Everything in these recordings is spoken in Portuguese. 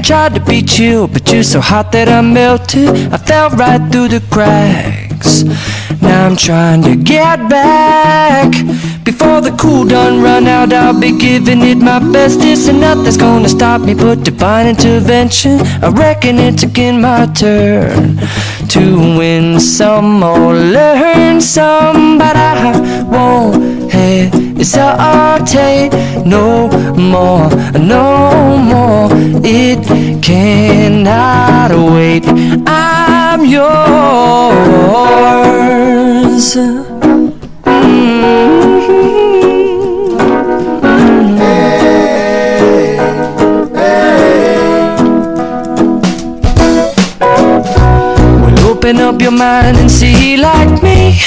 tried to be chill, but you're so hot that I melted. I fell right through the cracks. Now I'm trying to get back. Before the cool done run out, I'll be giving it my bestest, and nothing's gonna stop me but divine intervention. I reckon it's again my turn to win some or learn some, but I won't hesitate no more, no more. It cannot wait. I'm yours. Open up your mind and see like me.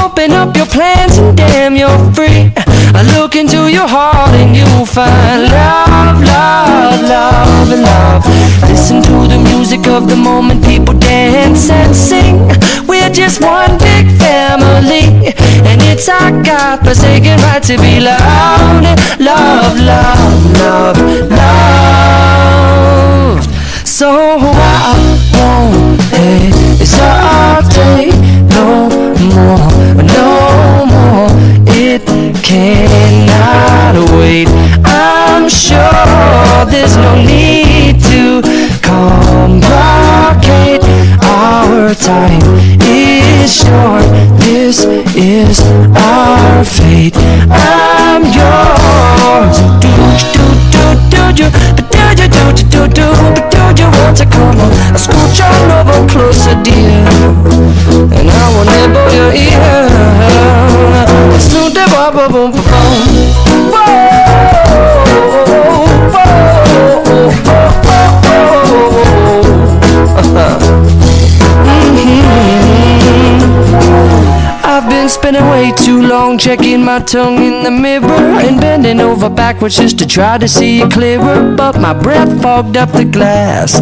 Open up your plans and damn, you're free. I look into your heart and you'll find love, love, love, and love. Listen to the music of the moment, people dance and sing. We're just one big family, and it's our God-forsaken right to be loved. Love, love, love, loved. So I won't hesitate no more, no more. It cannot wait. I'm sure there's no need to complicate. Our time is short. This is our fate. I'm yours. Do you? But do you want to come on? I'll scooch on over closer, dear, and I will nibble your ear. Snoot the boom boom boom I've been spending way too long checking my tongue in the mirror and bending over backwards just to try to see it clearer, but my breath fogged up the glass,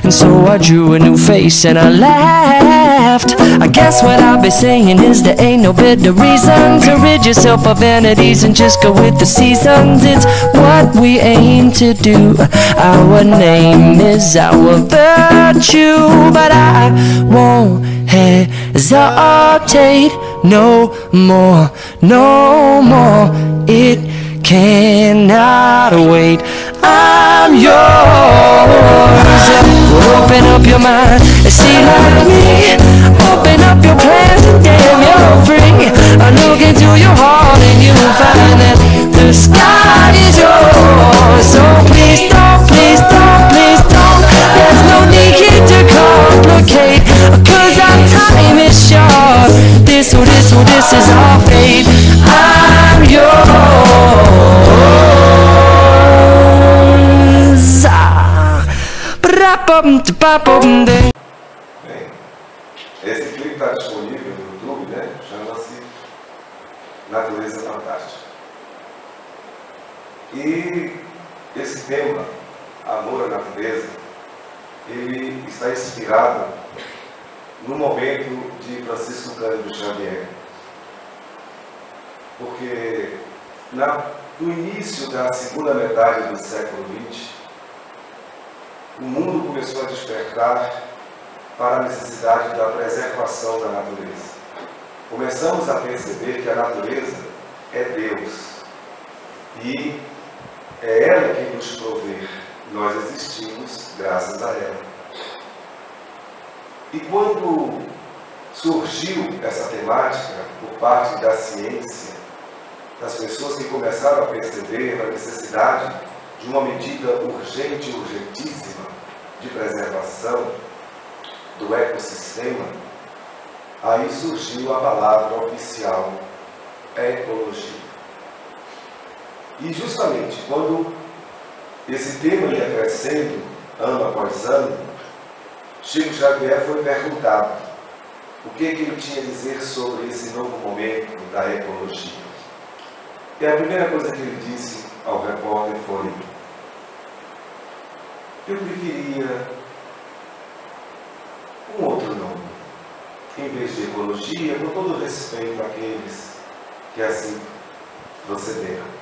and so I drew a new face and I laughed. I guess what I'll be saying is there ain't no better reason to rid yourself of vanities and just go with the seasons. It's what we aim to do. Our name is our virtue, but I won't hesitate no more, no more. It cannot wait. I'm yours. Open up your mind and see like me. Open up your plans and damn, you're free. I look into your heart and you'll find that the sky is yours. So please don't, please don't, please don't. There's no need here to complicate, 'cause our time is short. This is our fate. I'm yours. Bem, esse clipe está disponível no YouTube, né? Chama-se Natureza Fantástica. E esse tema, Amor à Natureza, ele está inspirado no momento de Francisco Cândido Xavier. Porque no início da segunda metade do século XX, o mundo começou a despertar para a necessidade da preservação da natureza. Começamos a perceber que a natureza é Deus e é ela quem nos provê. Nós existimos graças a ela. E quando surgiu essa temática por parte da ciência, das pessoas que começaram a perceber a necessidade de uma medida urgente, urgentíssima de preservação do ecossistema, aí surgiu a palavra oficial, ecologia. E justamente quando esse tema ia crescendo, ano após ano, Chico Xavier foi perguntado o que ele tinha a dizer sobre esse novo momento da ecologia. E a primeira coisa que ele disse ao repórter foi: eu preferia um outro nome, em vez de ecologia, com todo respeito àqueles que assim procederam.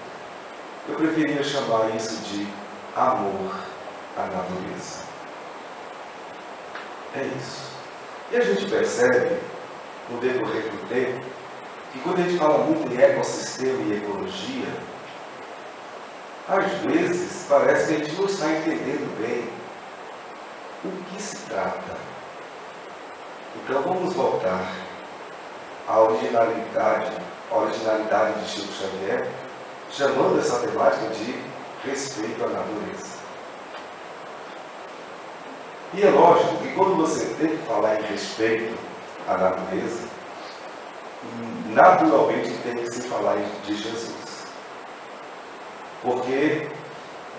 Eu preferia chamar isso de amor a natureza. É isso. E a gente percebe, no decorrer do tempo, que quando a gente fala muito em ecossistema e ecologia, às vezes parece que a gente não está entendendo bem o que se trata. Então vamos voltar à originalidade de Chico Xavier, chamando essa temática de respeito à natureza. E é lógico que quando você tem que falar em respeito à natureza, naturalmente tem que se falar de Jesus. Porque,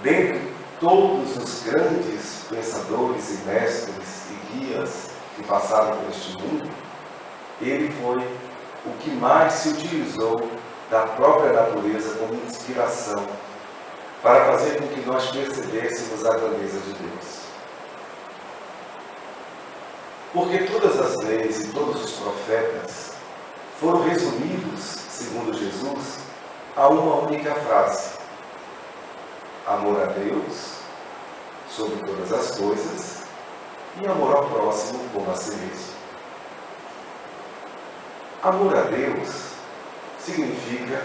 dentre todos os grandes pensadores e mestres e guias que passaram por este mundo, ele foi o que mais se utilizou da própria natureza como inspiração para fazer com que nós percebêssemos a grandeza de Deus. Porque todas as leis e todos os profetas foram resumidos, segundo Jesus, a uma única frase: amor a Deus sobre todas as coisas e amor ao próximo como a si mesmo. Amor a Deus significa,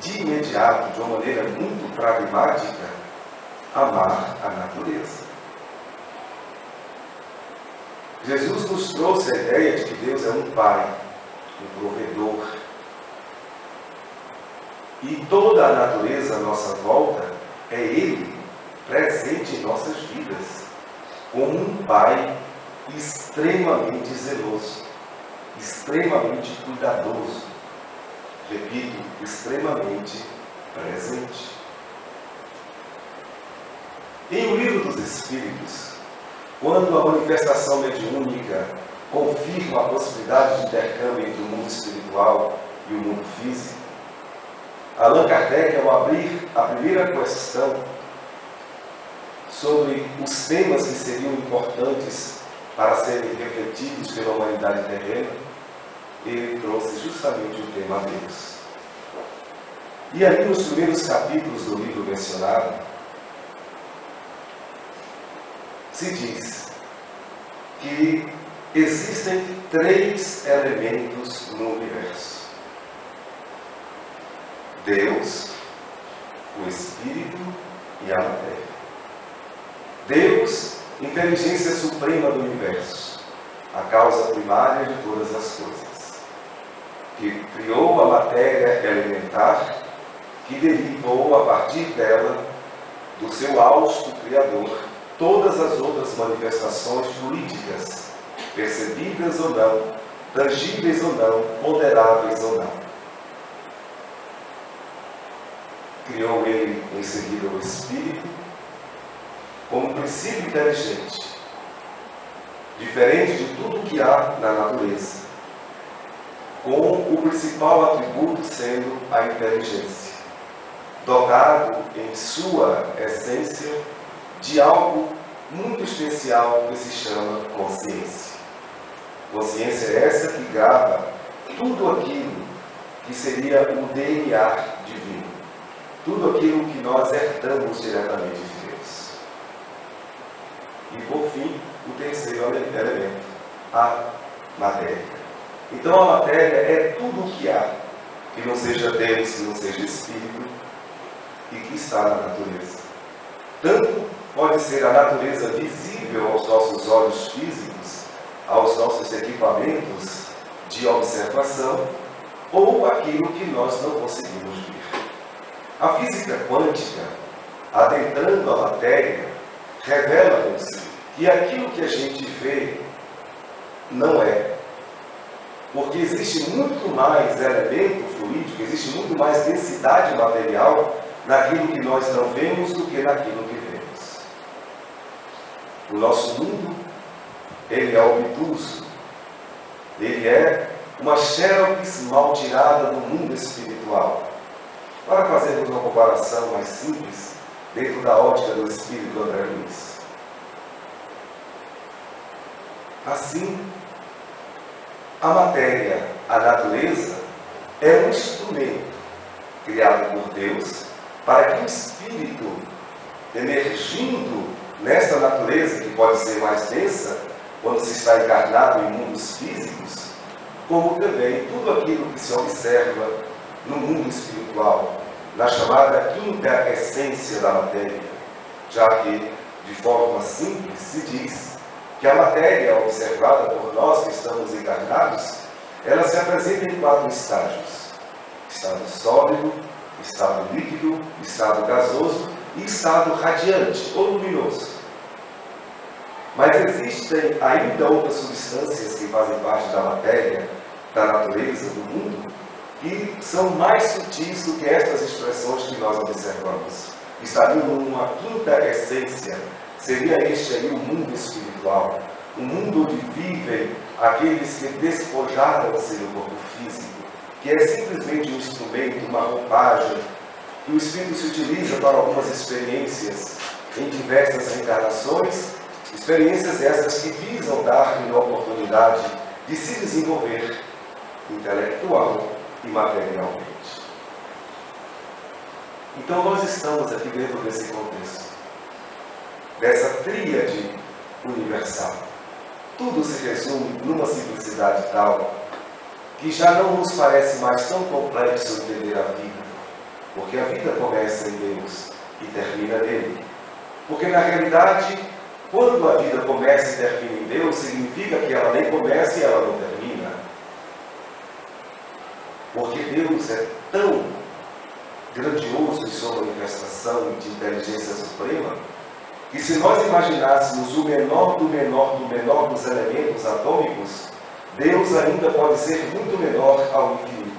de imediato, de uma maneira muito pragmática, amar a natureza. Jesus nos trouxe a ideia de que Deus é um Pai, um provedor. E toda a natureza à nossa volta é Ele presente em nossas vidas, como um Pai extremamente zeloso, extremamente cuidadoso. Repito, extremamente presente. Em O Livro dos Espíritos, quando a manifestação mediúnica confirma a possibilidade de intercâmbio entre o mundo espiritual e o mundo físico, Allan Kardec, ao abrir a primeira questão sobre os temas que seriam importantes para serem refletidos pela humanidade terrena, ele trouxe justamente o tema Deus. E ali nos primeiros capítulos do livro mencionado, se diz que existem 3 elementos no universo: Deus, o Espírito e a matéria. Deus, inteligência suprema do universo, a causa primária de todas as coisas, que criou a matéria elementar, que derivou a partir dela, do seu hausto criador, todas as outras manifestações fluídicas, percebidas ou não, tangíveis ou não, ponderáveis ou não. Criou ele em seguida o Espírito, como princípio inteligente, diferente de tudo que há na natureza, com o principal atributo sendo a inteligência, dotado em sua essência de algo muito especial que se chama consciência. Consciência é essa que grava tudo aquilo que seria o DNA divino, tudo aquilo que nós herdamos diretamente de Deus. E por fim, o terceiro elemento, a matéria. Então a matéria é tudo o que há, que não seja Deus, que não seja Espírito, e que está na natureza. Tanto pode ser a natureza visível aos nossos olhos físicos, aos nossos equipamentos de observação, ou aquilo que nós não conseguimos ver. A física quântica, adentrando a matéria, revela-nos que aquilo que a gente vê não é. Porque existe muito mais elemento fluídico, existe muito mais densidade material naquilo que nós não vemos do que naquilo que vemos. O nosso mundo, ele é obtuso, ele é uma xerox mal tirada do mundo espiritual. Para fazermos uma comparação mais simples, dentro da ótica do Espírito André Luiz. Assim, a matéria, a natureza, é um instrumento criado por Deus para que o Espírito, emergindo nesta natureza que pode ser mais densa, quando se está encarnado em mundos físicos, como também tudo aquilo que se observa no mundo espiritual, na chamada quinta essência da matéria, já que, de forma simples, se diz que a matéria observada por nós que estamos encarnados, ela se apresenta em 4 estágios: estado sólido, estado líquido, estado gasoso e estado radiante ou luminoso. Mas existem ainda outras substâncias que fazem parte da matéria, da natureza, do mundo, que são mais sutis do que estas expressões que nós observamos. Estariam numa quinta essência. Seria este aí o mundo espiritual, o mundo onde vivem aqueles que despojaram-se do corpo físico, que é simplesmente um instrumento, uma roupagem, que o Espírito se utiliza para algumas experiências em diversas reencarnações, experiências essas que visam dar-lhe a oportunidade de se desenvolver intelectual e materialmente. Então nós estamos aqui dentro desse contexto, dessa tríade universal. Tudo se resume numa simplicidade tal que já não nos parece mais tão complexo entender a vida, porque a vida começa em Deus e termina nele. Porque na realidade, quando a vida começa e termina em Deus, significa que ela nem começa e ela não termina. Porque Deus é tão grandioso em sua manifestação de inteligência suprema, que se nós imaginássemos o menor do menor do menor dos elementos atômicos, Deus ainda pode ser muito menor ao infinito.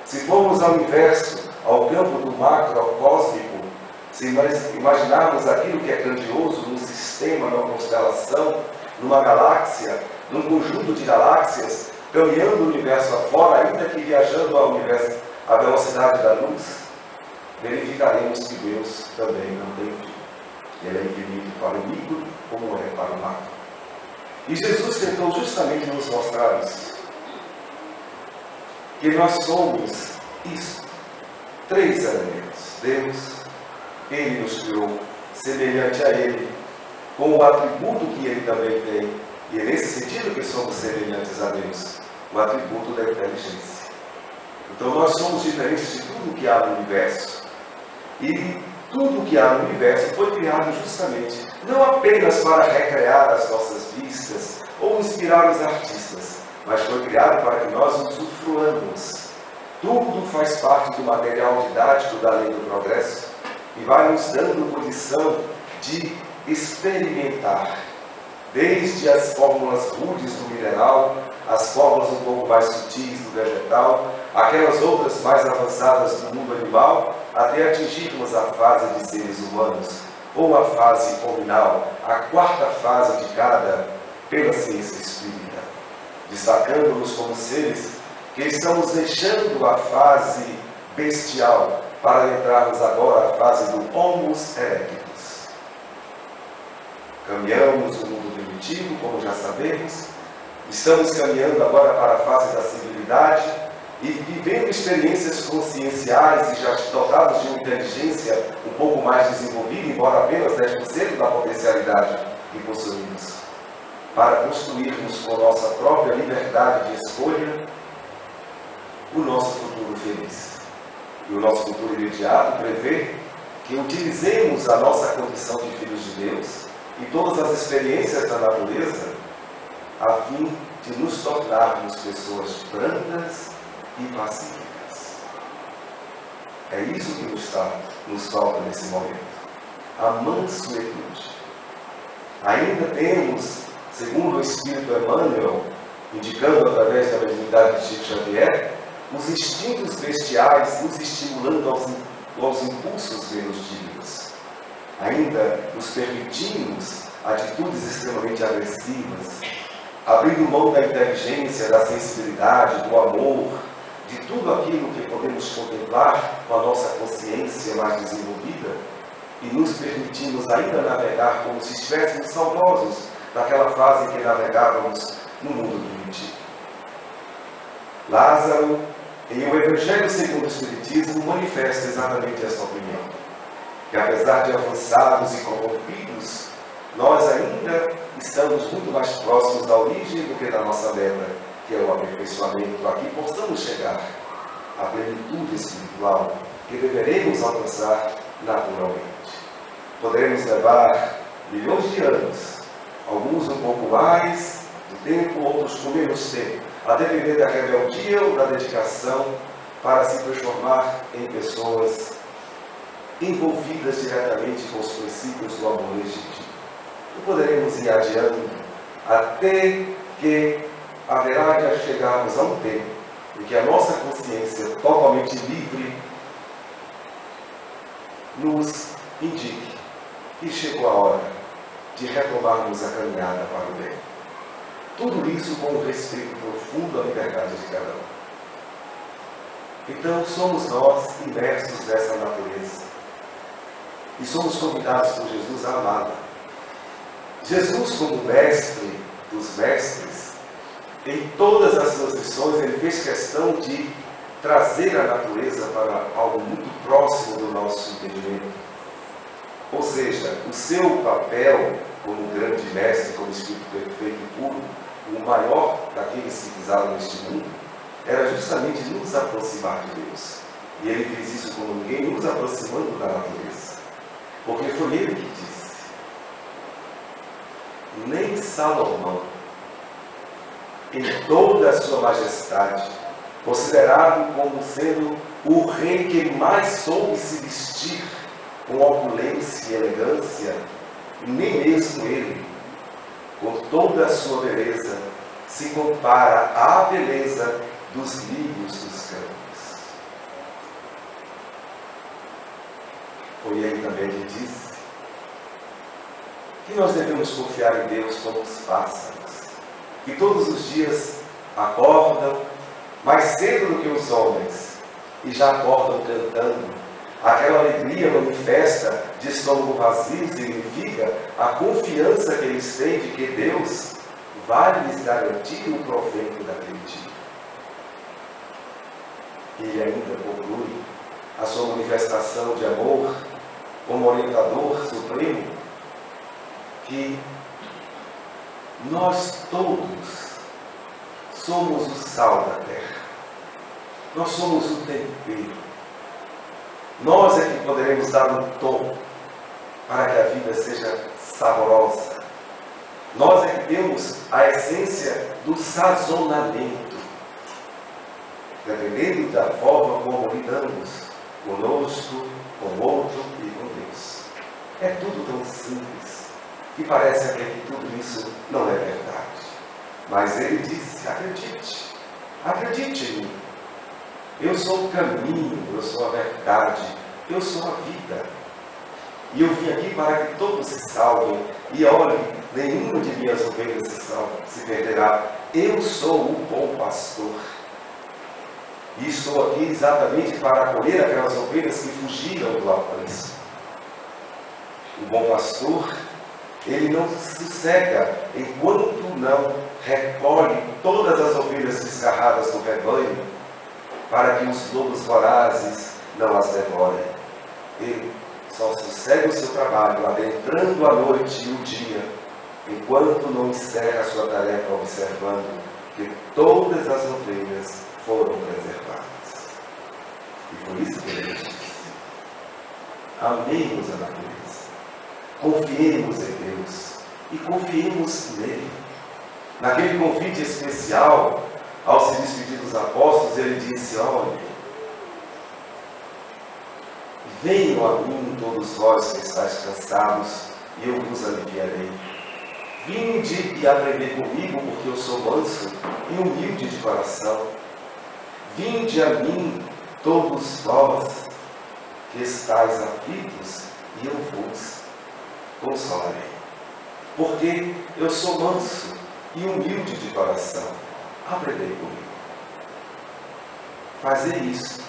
Se formos ao inverso, ao campo do macrocósmico, se nós imaginarmos aquilo que é grandioso num sistema, numa constelação, numa galáxia, num conjunto de galáxias, caminhando o universo afora, ainda que viajando ao universo à velocidade da luz, verificaremos que Deus também não tem fim. Ele é infinito para o micro, como é para o macro. E Jesus tentou justamente nos mostrar isso. Que nós somos isso. 3 elementos. Deus, Ele nos criou semelhante a Ele, com o atributo que Ele também tem. E é nesse sentido que somos semelhantes a Deus, o atributo da inteligência. Então nós somos diferentes de tudo que há no universo. E tudo que há no universo foi criado justamente, não apenas para recrear as nossas vistas ou inspirar os artistas, mas foi criado para que nós usufruamos. Tudo faz parte do material didático da lei do progresso e vai nos dando condição de experimentar, desde as fórmulas rudes do mineral, as fórmulas um pouco mais sutis do vegetal, aquelas outras mais avançadas do mundo animal, até atingirmos a fase de seres humanos, ou a fase horminal, a 4ª fase de cada, pela ciência espírita, destacando-nos como seres que estamos deixando a fase bestial para entrarmos agora na fase do Homo erectus. Caminhamos o mundo primitivo, como já sabemos, estamos caminhando agora para a fase da civilidade e vivendo experiências conscienciais e já dotados de uma inteligência um pouco mais desenvolvida, embora apenas 10% da potencialidade que possuímos, para construirmos com nossa própria liberdade de escolha o nosso futuro feliz. E o nosso futuro imediato prevê que utilizemos a nossa condição de filhos de Deus e todas as experiências da natureza a fim de nos tornarmos pessoas brancas e pacíficas. É isso que nos falta nesse momento. A mansuetude. Ainda temos, segundo o Espírito Emmanuel, indicando através da mediunidade de Chico Xavier, os instintos bestiais nos estimulando aos impulsos menos dignos. Ainda nos permitimos atitudes extremamente agressivas, abrindo mão da inteligência, da sensibilidade, do amor, de tudo aquilo que podemos contemplar com a nossa consciência mais desenvolvida, e nos permitimos ainda navegar como se estivéssemos saudosos daquela fase em que navegávamos no mundo primitivo. Lázaro, em O Evangelho segundo o Espiritismo, manifesta exatamente essa opinião, que apesar de avançados e corrompidos nós ainda estamos muito mais próximos da origem do que da nossa meta, que é o aperfeiçoamento, para que possamos chegar à plenitude espiritual que deveremos alcançar naturalmente. Poderemos levar milhões de anos, alguns um pouco mais de tempo, outros com menos tempo, a depender da rebeldia ou da dedicação, para se transformar em pessoas envolvidas diretamente com os princípios do amor legítimo. E poderemos ir adiando até que haverá de chegarmos a um tempo em que a nossa consciência totalmente livre nos indique que chegou a hora de retomarmos a caminhada para o bem. Tudo isso com um respeito profundo à liberdade de cada um. Então, somos nós imersos nessa natureza. E somos convidados por Jesus a amá-la. Jesus, como mestre dos mestres, em todas as suas lições, ele fez questão de trazer a natureza para algo muito próximo do nosso entendimento. Ou seja, o seu papel como grande mestre, como Espírito perfeito e puro, o maior daqueles que pisaram neste mundo, era justamente nos aproximar de Deus. E ele fez isso como ninguém, nos aproximando da natureza. Porque foi ele que disse: nem Salomão, em toda a sua majestade, considerado como sendo o rei que mais soube se vestir com opulência e elegância, nem mesmo ele, com toda a sua beleza, se compara à beleza dos lírios dos campos. Foi ele também que disse que nós devemos confiar em Deus como os pássaros, que todos os dias acordam mais cedo do que os homens e já acordam cantando. Aquela alegria manifesta de estômago vazio significa a confiança que eles têm de que Deus vai lhes garantir o provento daquele dia. E ele ainda conclui a sua manifestação de amor como orientador supremo, que nós todos somos o sal da terra. Nós somos o tempero. Nós é que poderemos dar um tom para que a vida seja saborosa. Nós é que temos a essência do sazonamento, dependendo da forma como lidamos conosco, com o outro e com Deus. É tudo tão simples que parece até que tudo isso não é verdade. Mas ele disse: acredite, acredite em mim. Eu sou o caminho, eu sou a verdade, eu sou a vida. E eu vim aqui para que todos se salvem. E olhe, nenhuma de minhas ovelhas se perderá. Eu sou o bom pastor. E estou aqui exatamente para acolher aquelas ovelhas que fugiram do apreço. O bom pastor, ele não se sossega enquanto não recolhe todas as ovelhas desgarradas do rebanho, para que os lobos vorazes não as devorem. Ele só sossega o seu trabalho, adentrando a noite e o dia, enquanto não encerra a sua tarefa, observando que todas as ovelhas foram preservadas. E foi isso que ele disse: amemos a natureza, confiemos em Deus e confiemos nele. Naquele convite especial, ao se despedir dos apóstolos, ele disse: olha, venham a mim todos vós que estáis cansados, e eu vos aliviarei. Vinde e aprendei comigo, porque eu sou manso e humilde de coração. Vinde a mim todos vós que estáis aflitos, e eu vos consolarei. Porque eu sou manso e humilde de coração. Aprendei comigo. Fazei isso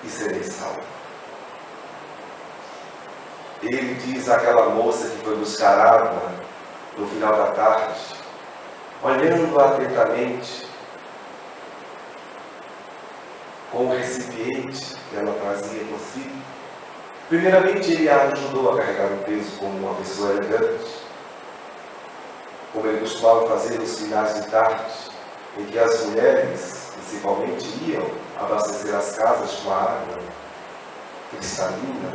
e sereis salvos. Ele diz àquela moça que foi buscar água no final da tarde, olhando atentamente com o recipiente que ela trazia consigo, Primeiramente, ele a ajudou a carregar o peso como uma pessoa elegante, como ele costumava fazer nos finais de tarde, em que as mulheres, principalmente, iam abastecer as casas com a água cristalina.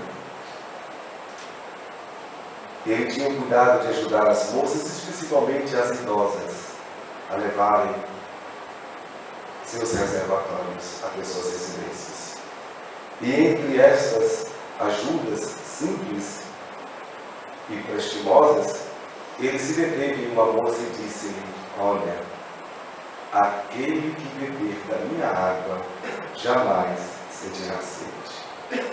Ele tinha cuidado de ajudar as moças, principalmente as idosas, a levarem seus reservatórios até suas residências. E entre estas ajudas simples e prestimosas, ele se deteve em uma moça e disse-lhe: olha, aquele que beber da minha água jamais sentirá sede.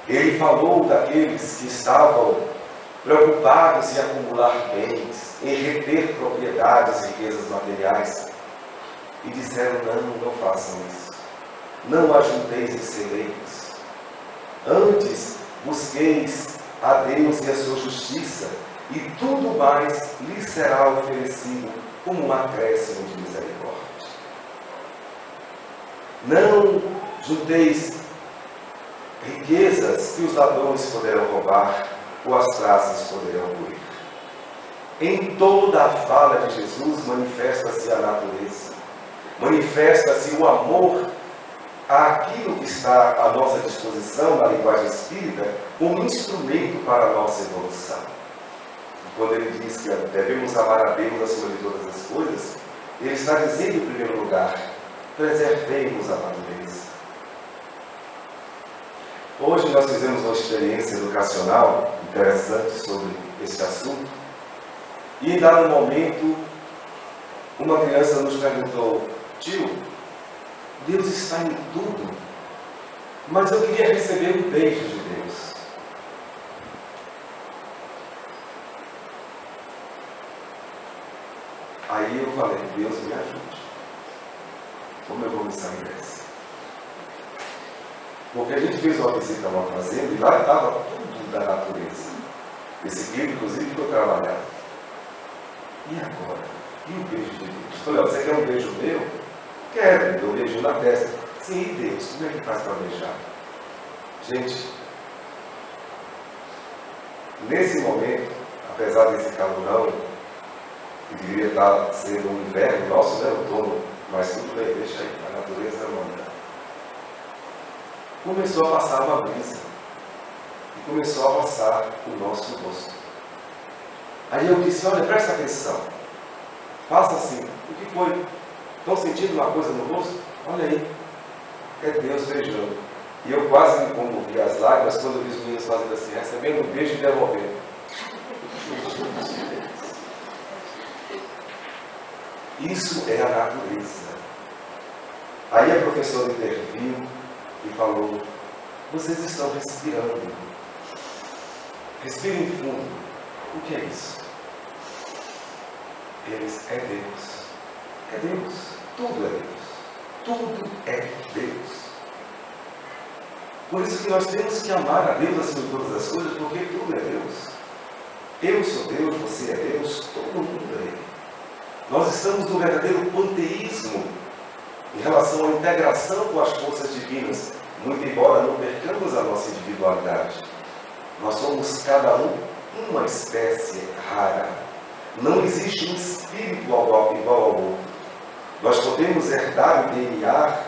Ele falou daqueles que estavam preocupados em acumular bens, em reter propriedades e riquezas materiais, e disseram: não façam isso. Não ajunteis excelentes. Antes busqueis a Deus e a sua justiça, e tudo mais lhe será oferecido como um acréscimo de misericórdia. Não junteis riquezas que os ladrões poderão roubar, ou as traças poderão ruir. Em toda a fala de Jesus manifesta-se a natureza, manifesta-se o amor àquilo que está à nossa disposição na linguagem espírita como instrumento para a nossa evolução. Quando ele diz que devemos amar a Deus acima de todas as coisas, ele está dizendo, em primeiro lugar, preservemos a natureza. Hoje nós fizemos uma experiência educacional interessante sobre este assunto, e em dado momento uma criança nos perguntou: tio, Deus está em tudo, mas eu queria receber um beijo de Deus. Aí eu falei: Deus me ajude. Como eu vou me sair dessa? Porque a gente fez uma visita a uma fazenda e lá estava tudo da natureza. Esse clipe, inclusive, foi trabalhado. E agora? E o beijo de Deus? Eu falei: você quer um beijo meu? Quero, eu dou um beijinho na testa. Sim, e Deus? Como é que faz para beijar? Gente, nesse momento, apesar desse calorão, que deveria estar sendo um inverno, nosso não é outono, mas tudo bem, deixa aí, a natureza manda. Começou a passar uma brisa, e começou a passar o nosso rosto. Aí eu disse: olha, presta atenção, faça assim. O que foi? Estão sentindo uma coisa no rosto? Olha aí, é Deus beijando. E eu quase me comovi as lágrimas quando eu vi os meninos fazendo assim, recebendo um beijo e devolvendo. Isso é a natureza. Aí a professora interviu e falou: vocês estão respirando. Respirem fundo. O que é isso? Eles: é Deus. É Deus. Tudo é Deus. Tudo é Deus. Por isso que nós temos que amar a Deus acima de todas as coisas, porque tudo é Deus. Eu sou Deus, você é Deus, todo mundo é Ele. Nós estamos no verdadeiro panteísmo em relação à integração com as forças divinas, muito embora não percamos a nossa individualidade. Nós somos cada um uma espécie rara. Não existe um espírito igual ao outro. Nós podemos herdar o DNA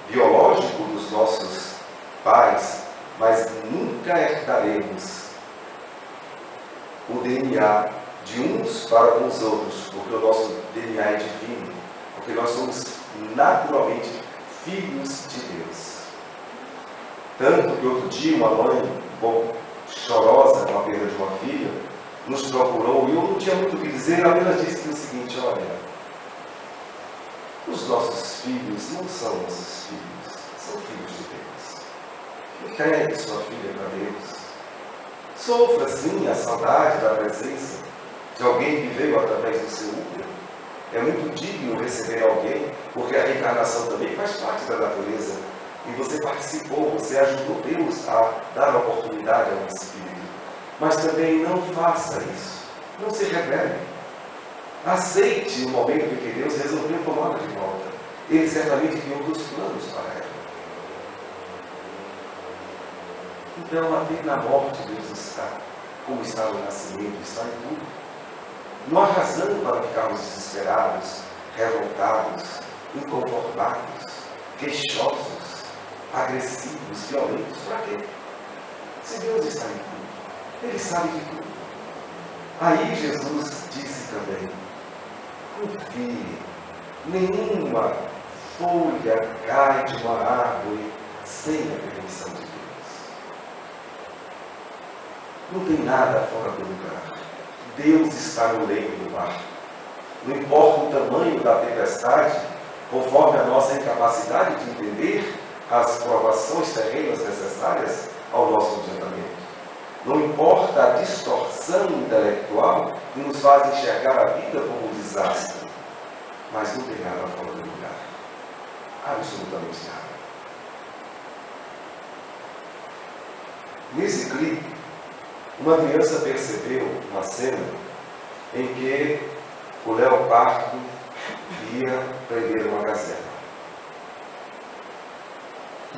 biológico dos nossos pais, mas nunca herdaremos o DNA de uns para com os outros, porque o nosso DNA é divino, porque nós somos naturalmente filhos de Deus. Tanto que outro dia uma mãe um pouco chorosa com a perda de uma filha nos procurou, e eu não tinha muito o que dizer, ela apenas disse o seguinte: olha, os nossos filhos não são nossos filhos, são filhos de Deus. Entregue sua filha para Deus. Sofra sim a saudade da presença de alguém que veio através do seu útero. É muito digno receber alguém, porque a reencarnação também faz parte da natureza. E você participou, você ajudou Deus a dar a oportunidade ao Espírito. Mas também não faça isso. Não se rebele. Aceite o momento em que Deus resolveu tomá-la de volta. Ele certamente tem outros planos para ela. Então, até na morte Deus está, como está no nascimento, está em tudo. Não há razão para ficarmos desesperados, revoltados, inconformados, queixosos, agressivos, violentos. Para quê? Se Deus está em tudo, Ele sabe de tudo. Aí Jesus disse também, confie, nenhuma folha cai de uma árvore sem a permissão de Deus. Não tem nada fora do lugar. Deus está no leito do mar. Não importa o tamanho da tempestade, conforme a nossa incapacidade de entender as provações terrenas necessárias ao nosso adiantamento. Não importa a distorção intelectual que nos faz enxergar a vida como um desastre, mas não tem nada fora do lugar. Absolutamente nada. Nesse clipe, uma criança percebeu uma cena em que o leopardo ia prender uma gazela.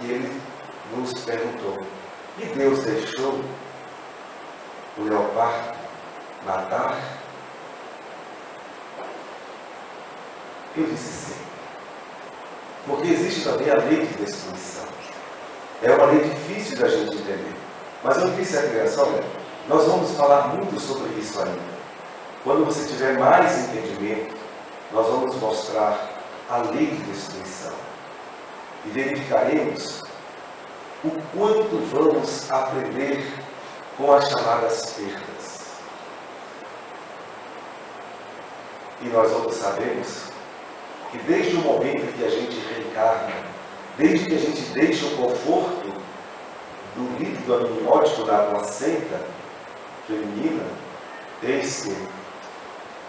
E ele nos perguntou, e Deus deixou o leopardo matar? Eu disse sim. Porque existe também a lei de destruição. É uma lei difícil da gente entender. Mas eu disse à criança, olha, nós vamos falar muito sobre isso ainda. Quando você tiver mais entendimento, nós vamos mostrar a lei de destruição. E verificaremos o quanto vamos aprender com as chamadas perdas. E nós vamos sabermos que desde o momento em que a gente reencarna, desde que a gente deixa o conforto do líquido amniótico da placenta feminina, desde que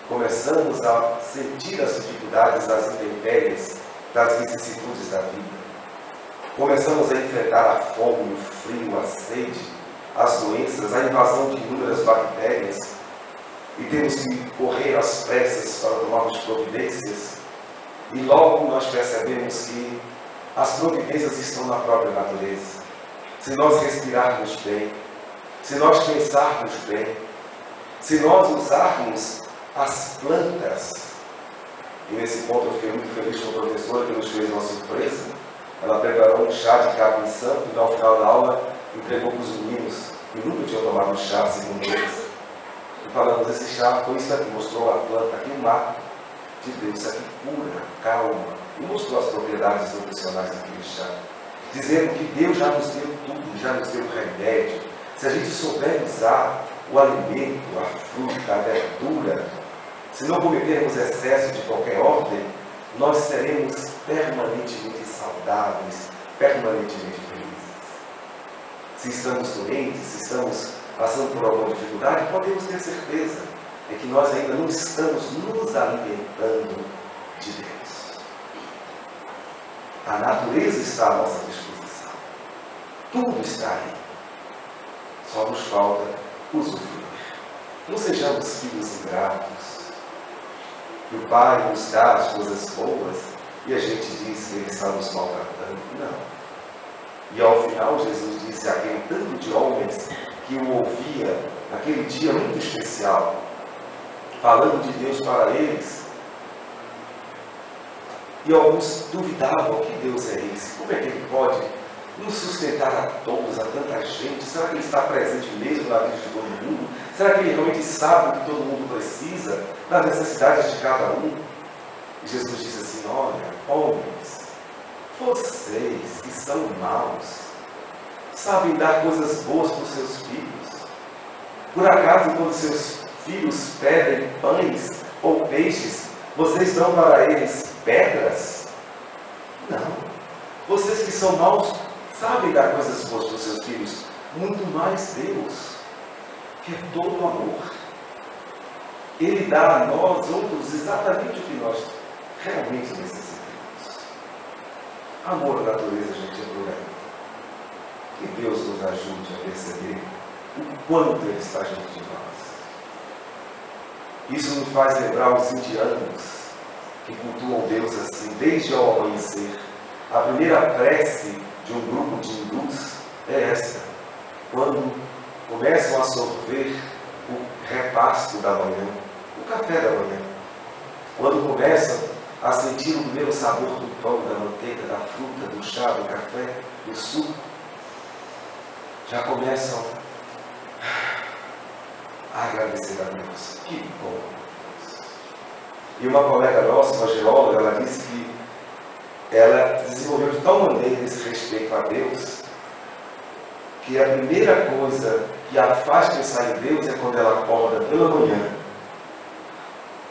começamos a sentir as dificuldades das intempéries, das vicissitudes da vida. Começamos a enfrentar a fome, o frio, a sede, as doenças, a invasão de inúmeras bactérias, e temos que correr às pressas para tomarmos providências, e logo nós percebemos que as providências estão na própria natureza. Se nós respirarmos bem, se nós pensarmos bem, se nós usarmos as plantas, e nesse ponto eu fiquei muito feliz com a professora que nos fez uma surpresa. Ela preparou um chá de capim santo e ao final da aula entregou para os meninos que nunca tinham tomado um chá, segundo eles. E falamos, esse chá foi isso aqui, mostrou a planta aqui, o mato de Deus, isso aqui cura, calma, e mostrou as propriedades nutricionais daquele chá, dizendo que Deus já nos deu tudo, já nos deu remédio. Se a gente souber usar o alimento, a fruta, a verdura, se não cometermos excesso de qualquer ordem, nós seremos permanentemente saudáveis, permanentemente felizes. Se estamos doentes, se estamos passando por alguma dificuldade, podemos ter certeza é que nós ainda não estamos nos alimentando de Deus. A natureza está à nossa disposição. Tudo está aí. Só nos falta usufruir. Não sejamos filhos ingratos. Que o Pai nos dá as coisas boas e a gente diz que Ele está nos maltratando. Não. E ao final Jesus disse àquele tanto de homens que o ouvia naquele dia muito especial, falando de Deus para eles, e alguns duvidavam que Deus é esse, como é que Ele pode nos sustentar a todos, a tanta gente? Será que Ele está presente mesmo na vida de todo mundo? Será que Ele realmente sabe o que todo mundo precisa, das necessidades de cada um? E Jesus disse assim, olha, homens, vocês que são maus, sabem dar coisas boas para os seus filhos. Por acaso, quando seus filhos pedem pães ou peixes, vocês dão para eles pedras? Não. Vocês que são maus, sabem dar coisas boas para os seus filhos. Muito mais Deus, que é todo amor. Ele dá a nós outros exatamente o que nós realmente necessitamos. Amor à natureza, gente, é por aí. Que Deus nos ajude a perceber o quanto Ele está junto de nós. Isso nos faz lembrar os indianos que cultuam Deus assim, desde ao amanhecer. A primeira prece de um grupo de hindus é esta. quando começam a sorver o repasto da manhã, o café da manhã, quando começam a sentir o primeiro sabor do pão, da manteiga, da fruta, do chá, do café, do suco, já começam a agradecer a Deus. Que bom! E uma colega nossa, uma geóloga, ela disse que ela desenvolveu de tal maneira esse respeito a Deus, que a primeira coisa que a faz pensar em Deus é quando ela acorda pela manhã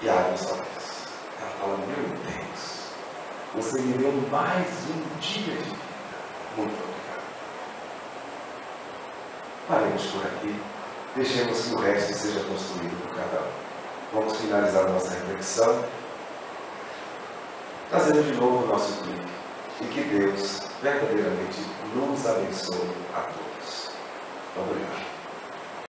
e abre os olhos. Ela fala: meu Deus, você me deu mais um dia de vida. Muito obrigado. Paremos por aqui. Deixemos que o resto seja construído por cada um. Vamos finalizar nossa reflexão, trazendo de novo o nosso clipe. E que Deus verdadeiramente nos abençoe a todos. Obrigado.